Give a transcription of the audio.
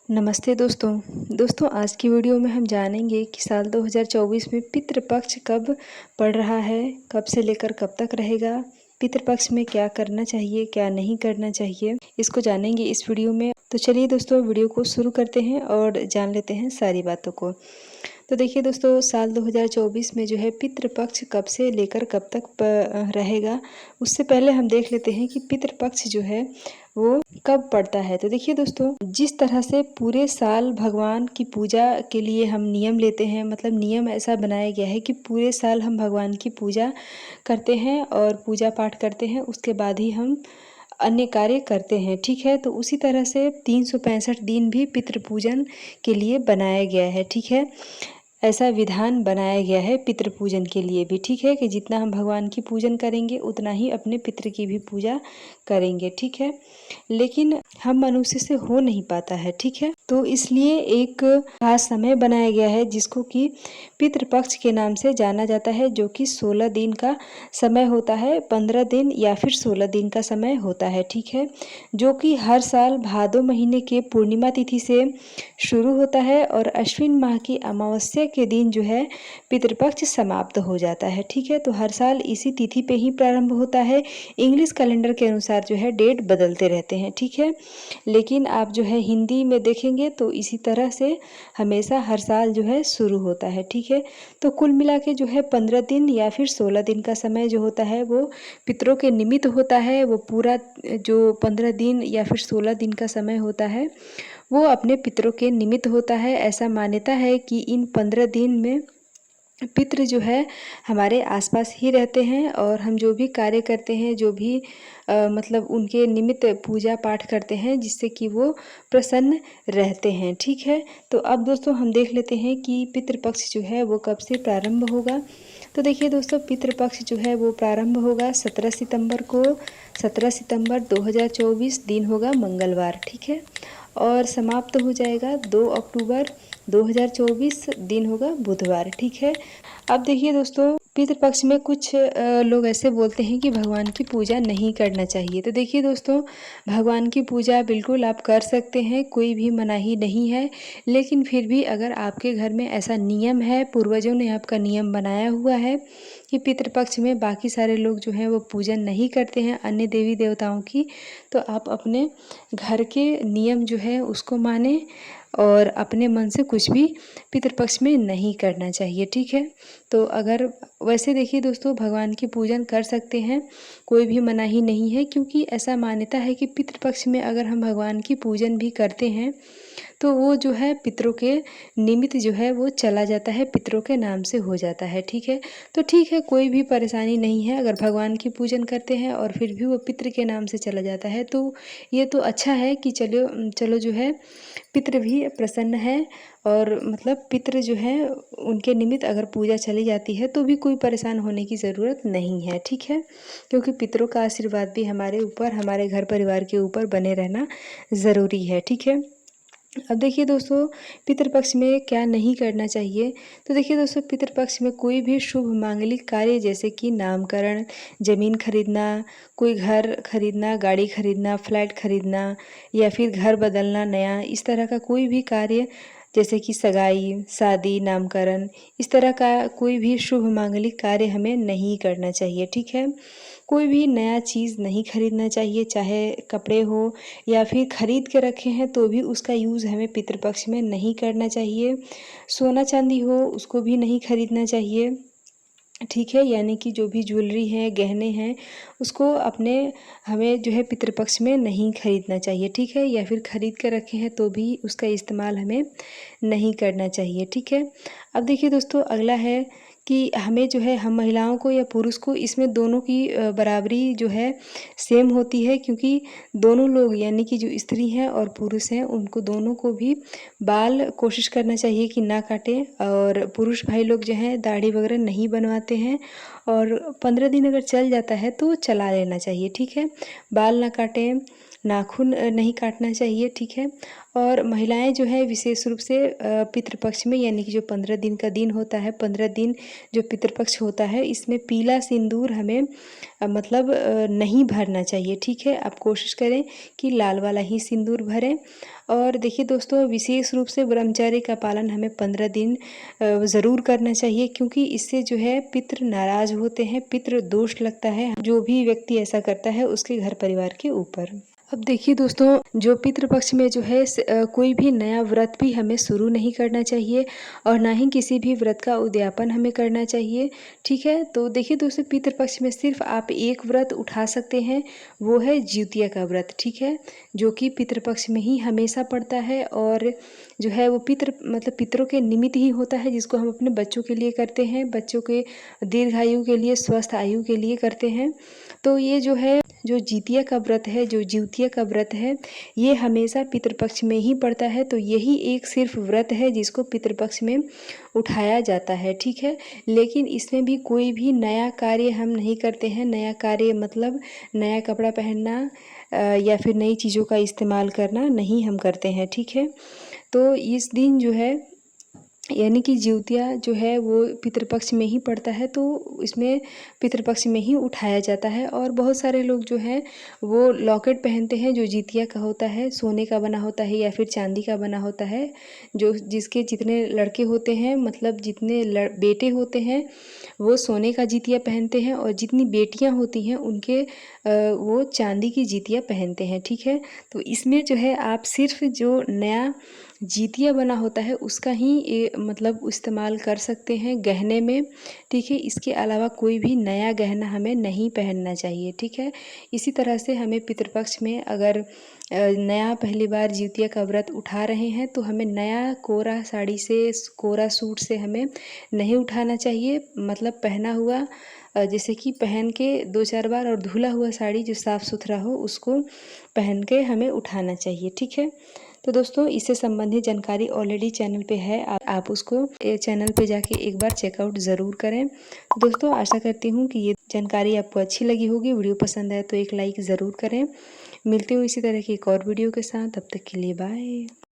नमस्ते दोस्तों आज की वीडियो में हम जानेंगे कि साल 2024 में पितृपक्ष कब पड़ रहा है, कब से लेकर कब तक रहेगा, पितृपक्ष में क्या करना चाहिए क्या नहीं करना चाहिए, इसको जानेंगे इस वीडियो में। तो चलिए दोस्तों वीडियो को शुरू करते हैं और जान लेते हैं सारी बातों को। तो देखिए दोस्तों, साल 2024 में जो है पितृपक्ष कब से लेकर कब तक रहेगा, उससे पहले हम देख लेते हैं कि पितृपक्ष जो है वो कब पड़ता है। तो देखिए दोस्तों, जिस तरह से पूरे साल भगवान की पूजा के लिए हम नियम लेते हैं, मतलब नियम ऐसा बनाया गया है कि पूरे साल हम भगवान की पूजा करते हैं और पूजा पाठ करते हैं, उसके बाद ही हम अन्य कार्य करते हैं, ठीक है। तो उसी तरह से 365 दिन भी पितृ पूजन के लिए बनाया गया है, ठीक है। ऐसा विधान बनाया गया है पितृ पूजन के लिए भी, ठीक है, कि जितना हम भगवान की पूजन करेंगे उतना ही अपने पितृ की भी पूजा करेंगे, ठीक है। लेकिन हम मनुष्य से हो नहीं पाता है, ठीक है। तो इसलिए एक खास समय बनाया गया है जिसको कि पितृपक्ष के नाम से जाना जाता है, जो कि 16 दिन का समय होता है, 15 दिन या फिर 16 दिन का समय होता है, ठीक है। जो कि हर साल भादो महीने के पूर्णिमा तिथि से शुरू होता है और अश्विन माह की अमावस्या के दिन जो है पितृपक्ष समाप्त हो जाता है, ठीक है। तो हर साल इसी तिथि पे ही प्रारंभ होता है। इंग्लिश कैलेंडर के अनुसार जो है डेट बदलते रहते हैं, ठीक है। लेकिन आप जो है हिंदी में देखेंगे तो इसी तरह से हमेशा हर साल जो है शुरू होता है, ठीक है। तो कुल मिला के जो है 15 दिन या फिर 16 दिन का समय जो होता है वो पितरों के निमित्त होता है। वो पूरा जो 15 दिन या फिर 16 दिन का समय होता है वो अपने पितरों के निमित्त होता है। ऐसा मान्यता है कि इन 15 दिन में पितृ जो है हमारे आसपास ही रहते हैं और हम जो भी कार्य करते हैं, जो भी मतलब उनके निमित्त पूजा पाठ करते हैं, जिससे कि वो प्रसन्न रहते हैं, ठीक है। तो अब दोस्तों हम देख लेते हैं कि पितृपक्ष जो है वो कब से प्रारंभ होगा। तो देखिए दोस्तों, पितृपक्ष जो है वो प्रारंभ होगा 17 सितंबर को। 17 सितंबर 2024 दिन होगा मंगलवार, ठीक है। और समाप्त हो जाएगा 2 अक्टूबर 2024 दिन होगा बुधवार, ठीक है। अब देखिए दोस्तों, पितृपक्ष में कुछ लोग ऐसे बोलते हैं कि भगवान की पूजा नहीं करना चाहिए। तो देखिए दोस्तों, भगवान की पूजा बिल्कुल आप कर सकते हैं, कोई भी मनाही नहीं है। लेकिन फिर भी अगर आपके घर में ऐसा नियम है, पूर्वजों ने आपका नियम बनाया हुआ है कि पितृपक्ष में बाकी सारे लोग जो हैं वो पूजन नहीं करते हैं अन्य देवी देवताओं की, तो आप अपने घर के नियम जो है उसको माने और अपने मन से कुछ भी पितृपक्ष में नहीं करना चाहिए, ठीक है। तो अगर वैसे देखिए दोस्तों, भगवान की पूजन कर सकते हैं, कोई भी मनाही नहीं है, क्योंकि ऐसा मान्यता है कि पितृपक्ष में अगर हम भगवान की पूजन भी करते हैं तो वो जो है पितरों के निमित्त जो है वो चला जाता है, पितरों के नाम से हो जाता है, ठीक है। तो ठीक है, कोई भी परेशानी नहीं है अगर भगवान की पूजन करते हैं और फिर भी वो पितृ के नाम से चला जाता है, तो ये तो अच्छा है कि चलो चलो जो है पितृ भी प्रसन्न है। और मतलब पितृ जो है उनके निमित्त अगर पूजा चली जाती है तो भी कोई परेशान होने की ज़रूरत नहीं है, ठीक है। क्योंकि पितरों का आशीर्वाद भी हमारे ऊपर, हमारे घर परिवार के ऊपर बने रहना ज़रूरी है, ठीक है। अब देखिए दोस्तों, पितृपक्ष में क्या नहीं करना चाहिए। तो देखिए दोस्तों, पितृपक्ष में कोई भी शुभ मांगलिक कार्य जैसे कि नामकरण, ज़मीन खरीदना, कोई घर खरीदना, गाड़ी खरीदना, फ्लैट खरीदना या फिर घर बदलना नया, इस तरह का कोई भी कार्य जैसे कि सगाई, शादी, नामकरण, इस तरह का कोई भी शुभ मांगलिक कार्य हमें नहीं करना चाहिए, ठीक है। कोई भी नया चीज़ नहीं खरीदना चाहिए, चाहे कपड़े हो या फिर खरीद के रखे हैं तो भी उसका यूज़ हमें पितृपक्ष में नहीं करना चाहिए। सोना चांदी हो उसको भी नहीं खरीदना चाहिए, ठीक है। यानी कि जो भी ज्वेलरी है, गहने हैं, उसको अपने हमें जो है पितृपक्ष में नहीं खरीदना चाहिए, ठीक है। या फिर खरीद के रखे हैं तो भी उसका इस्तेमाल हमें नहीं करना चाहिए, ठीक है। अब देखिए दोस्तों, अगला है कि हमें जो है हम महिलाओं को या पुरुष को इसमें दोनों की बराबरी जो है सेम होती है, क्योंकि दोनों लोग यानी कि जो स्त्री हैं और पुरुष हैं उनको दोनों को भी बाल कोशिश करना चाहिए कि ना काटें। और पुरुष भाई लोग जो हैं दाढ़ी वगैरह नहीं बनवाते हैं और 15 दिन अगर चल जाता है तो चला लेना चाहिए, ठीक है। बाल ना काटें, नाखून नहीं काटना चाहिए, ठीक है। और महिलाएं जो है विशेष रूप से पितृपक्ष में, यानी कि जो 15 दिन का दिन होता है, 15 दिन जो पितृपक्ष होता है, इसमें पीला सिंदूर हमें मतलब नहीं भरना चाहिए, ठीक है। आप कोशिश करें कि लाल वाला ही सिंदूर भरें। और देखिए दोस्तों, विशेष रूप से ब्रह्मचर्य का पालन हमें 15 दिन ज़रूर करना चाहिए, क्योंकि इससे जो है पितृ नाराज़ होते हैं, पितृ दोष लगता है जो भी व्यक्ति ऐसा करता है उसके घर परिवार के ऊपर। अब देखिए दोस्तों, जो पितृपक्ष में जो है कोई भी नया व्रत भी हमें शुरू नहीं करना चाहिए और ना ही किसी भी व्रत का उद्यापन हमें करना चाहिए, ठीक है। तो देखिए दोस्तों, पितृपक्ष में सिर्फ आप एक व्रत उठा सकते हैं, वो है जिउतिया का व्रत, ठीक है, जो कि पितृपक्ष में ही हमेशा पड़ता है और जो है वो पितरों के निमित्त ही होता है, जिसको हम अपने बच्चों के लिए करते हैं, बच्चों के दीर्घायु के लिए, स्वस्थ आयु के लिए करते हैं। तो ये जो है, जो जितिया का व्रत है, जो जिउतिया का व्रत है, ये हमेशा पितृपक्ष में ही पड़ता है। तो यही एक सिर्फ व्रत है जिसको पितृपक्ष में उठाया जाता है, ठीक है। लेकिन इसमें भी कोई भी नया कार्य हम नहीं करते हैं। नया कार्य मतलब नया कपड़ा पहनना या फिर नई चीज़ों का इस्तेमाल करना नहीं हम करते हैं, ठीक है। तो इस दिन जो है, यानी कि जिउतिया जो है वो पितृपक्ष में ही पड़ता है, तो इसमें पितृपक्ष में ही उठाया जाता है। और बहुत सारे लोग जो हैं वो लॉकेट पहनते हैं जो जितिया का होता है, सोने का बना होता है या फिर चांदी का बना होता है। जो जिसके जितने लड़के होते हैं, मतलब जितने बेटे होते हैं, वो सोने का जितिया पहनते हैं, और जितनी बेटियां होती हैं उनके वो चांदी की जितिया पहनते हैं, ठीक है। तो इसमें जो है आप सिर्फ जो नया जितिया बना होता है उसका ही मतलब इस्तेमाल कर सकते हैं गहने में, ठीक है। इसके अलावा कोई भी नया गहना हमें नहीं पहनना चाहिए, ठीक है। इसी तरह से हमें पितृपक्ष में अगर नया पहली बार जिउतिया का व्रत उठा रहे हैं तो हमें नया कोरा साड़ी से, कोरा सूट से हमें नहीं उठाना चाहिए। मतलब पहना हुआ जैसे कि पहन के 2-4 बार, और धुला हुआ साड़ी जो साफ़ सुथरा हो उसको पहन के हमें उठाना चाहिए, ठीक है। तो दोस्तों, इससे संबंधित जानकारी ऑलरेडी चैनल पे है, आप उसको चैनल पे जाके एक बार चेकआउट ज़रूर करें। दोस्तों, आशा करती हूँ कि ये जानकारी आपको अच्छी लगी होगी। वीडियो पसंद आए तो एक लाइक ज़रूर करें। मिलते हुए इसी तरह की एक और वीडियो के साथ, तब तक के लिए बाय।